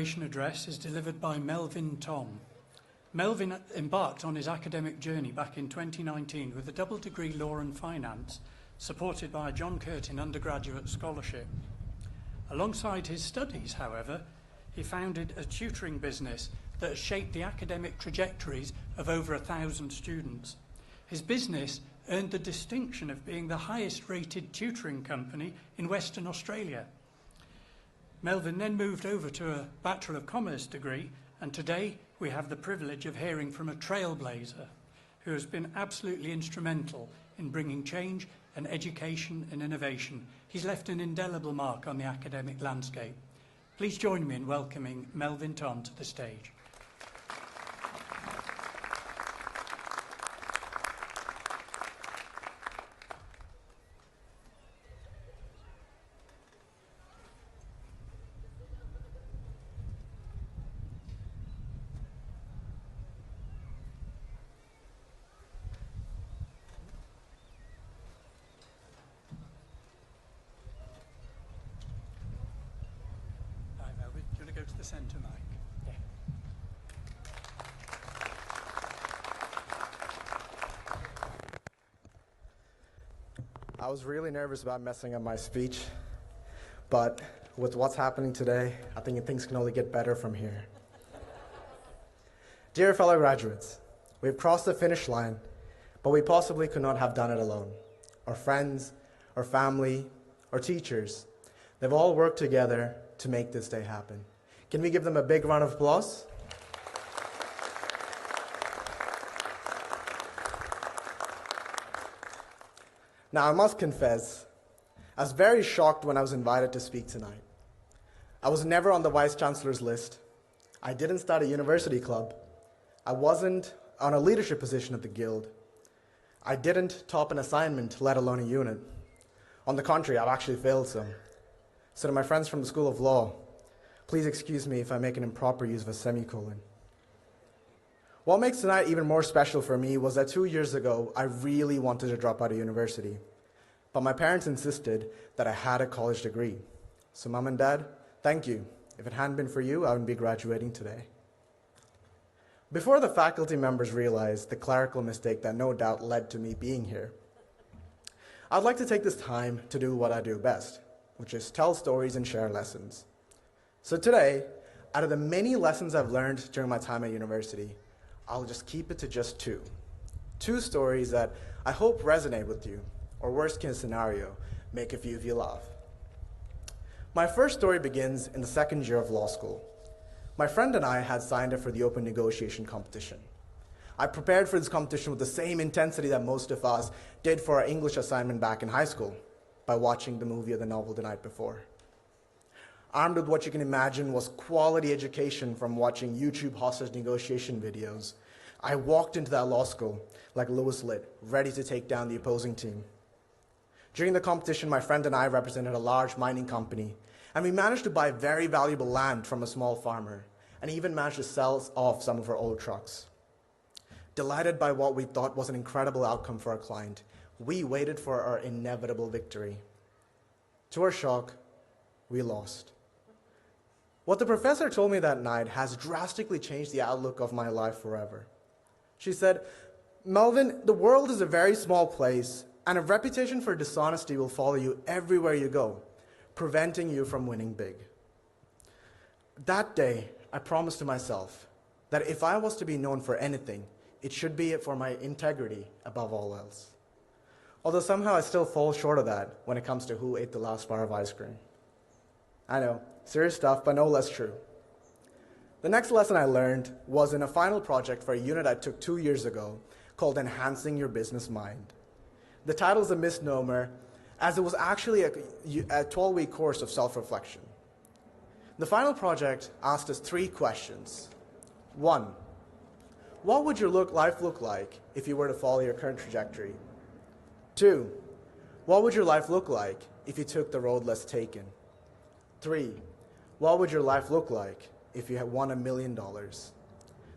Address is delivered by Melvin Tom. Melvin embarked on his academic journey back in 2019 with a double degree law and finance, supported by a John Curtin undergraduate scholarship. Alongside his studies, however, he founded a tutoring business that has shaped the academic trajectories of over 1,000 students. His business earned the distinction of being the highest rated tutoring company in Western Australia. Melvin then moved over to a Bachelor of Commerce degree, and today we have the privilege of hearing from a trailblazer who has been absolutely instrumental in bringing change and education and innovation. He's left an indelible mark on the academic landscape. Please join me in welcoming Melvin Tom to the stage. Go to the centre, Mike. I was really nervous about messing up my speech, but with what's happening today, I think things can only get better from here. Dear fellow graduates, we've crossed the finish line, but we possibly could not have done it alone. Our friends, our family, our teachers, they've all worked together to make this day happen. Can we give them a big round of applause? Now, I must confess, I was very shocked when I was invited to speak tonight. I was never on the Vice Chancellor's list. I didn't start a university club. I wasn't on a leadership position at the Guild. I didn't top an assignment, let alone a unit. On the contrary, I've actually failed some. So to my friends from the School of Law, please excuse me if I make an improper use of a semicolon. What makes tonight even more special for me was that 2 years ago, I really wanted to drop out of university. But my parents insisted that I had a college degree. So Mom and Dad, thank you. If it hadn't been for you, I wouldn't be graduating today. Before the faculty members realized the clerical mistake that no doubt led to me being here, I'd like to take this time to do what I do best, which is tell stories and share lessons. So today, out of the many lessons I've learned during my time at university, I'll just keep it to just two. Two stories that I hope resonate with you, or worst case scenario, make a few of you laugh. My first story begins in the second year of law school. My friend and I had signed up for the open negotiation competition. I prepared for this competition with the same intensity that most of us did for our English assignment back in high school, by watching the movie or the novel the night before. Armed with what you can imagine was quality education from watching YouTube hostage negotiation videos, I walked into that law school like Lewis Litt, ready to take down the opposing team. During the competition, my friend and I represented a large mining company, and we managed to buy very valuable land from a small farmer, and even managed to sell off some of our old trucks. Delighted by what we thought was an incredible outcome for our client, we waited for our inevitable victory. To our shock, we lost. What the professor told me that night has drastically changed the outlook of my life forever. She said, "Melvin, the world is a very small place, and a reputation for dishonesty will follow you everywhere you go, preventing you from winning big." That day, I promised to myself that if I was to be known for anything, it should be for my integrity above all else. Although somehow I still fall short of that when it comes to who ate the last bar of ice cream. I know, serious stuff, but no less true. The next lesson I learned was in a final project for a unit I took 2 years ago called Enhancing Your Business Mind. The title is a misnomer, as it was actually a 12-week course of self-reflection. The final project asked us 3 questions. 1, what would your life look like if you were to follow your current trajectory? 2, what would your life look like if you took the road less taken? 3, what would your life look like if you had won $1 million?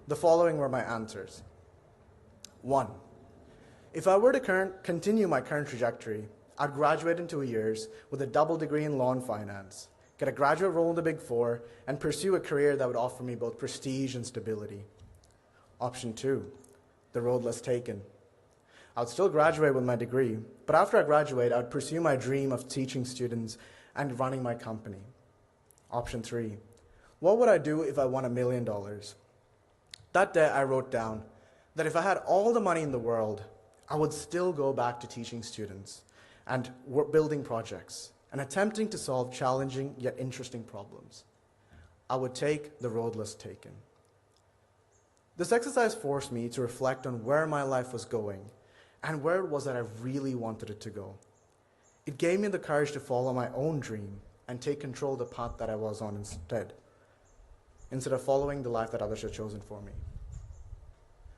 The following were my answers. 1, if I were to continue my current trajectory, I'd graduate in 2 years with a double degree in law and finance, get a graduate role in the Big Four, and pursue a career that would offer me both prestige and stability. Option 2, the road less taken. I would still graduate with my degree, but after I graduate, I would pursue my dream of teaching students and running my company. Option 3, what would I do if I won $1 million? That day I wrote down that if I had all the money in the world, I would still go back to teaching students and building projects and attempting to solve challenging yet interesting problems. I would take the road less taken. This exercise forced me to reflect on where my life was going and where it was that I really wanted it to go. It gave me the courage to follow my own dream and take control of the path that I was on instead of following the life that others had chosen for me.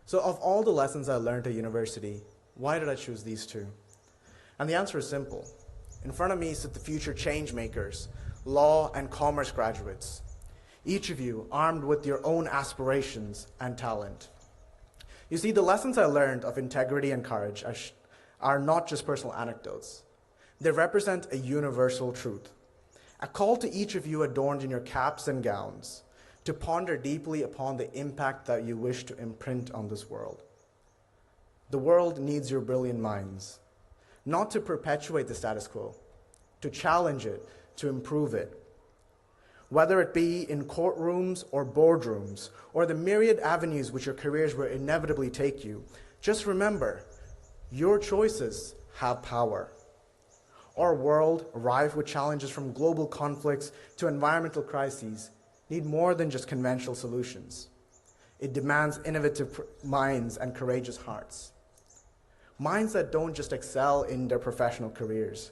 So of all the lessons I learned at university, why did I choose these two? And the answer is simple. In front of me sit the future change makers, law and commerce graduates, each of you armed with your own aspirations and talent. You see, the lessons I learned of integrity and courage are not just personal anecdotes. They represent a universal truth, a call to each of you adorned in your caps and gowns to ponder deeply upon the impact that you wish to imprint on this world. The world needs your brilliant minds, not to perpetuate the status quo, to challenge it, to improve it. Whether it be in courtrooms or boardrooms, or the myriad avenues which your careers will inevitably take you, just remember, your choices have power. Our world, rife with challenges from global conflicts to environmental crises, need more than just conventional solutions. It demands innovative minds and courageous hearts. Minds that don't just excel in their professional careers,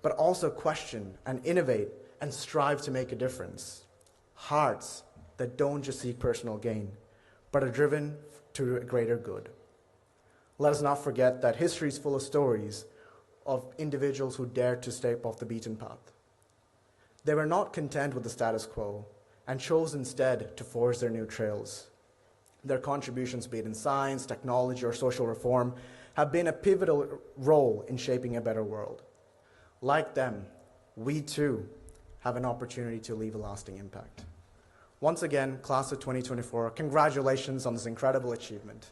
but also question and innovate and strive to make a difference. Hearts that don't just seek personal gain, but are driven to a greater good. Let us not forget that history is full of stories of individuals who dared to step off the beaten path. They were not content with the status quo and chose instead to forge their new trails. Their contributions, be it in science, technology, or social reform, have been a pivotal role in shaping a better world. Like them, we too have an opportunity to leave a lasting impact. Once again, class of 2024, congratulations on this incredible achievement.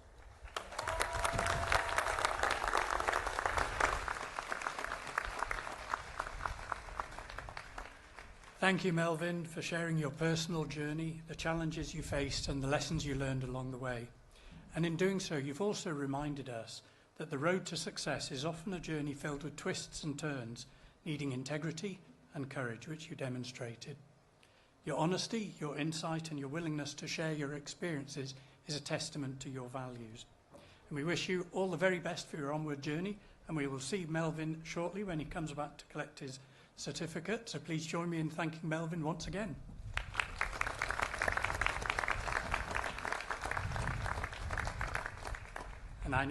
Thank you, Melvin, for sharing your personal journey, the challenges you faced, and the lessons you learned along the way. And in doing so, you've also reminded us that the road to success is often a journey filled with twists and turns, needing integrity and courage, which you demonstrated. Your honesty, your insight, and your willingness to share your experiences is a testament to your values. And we wish you all the very best for your onward journey, and we will see Melvin shortly when he comes back to collect his certificate. So please join me in thanking Melvin once again.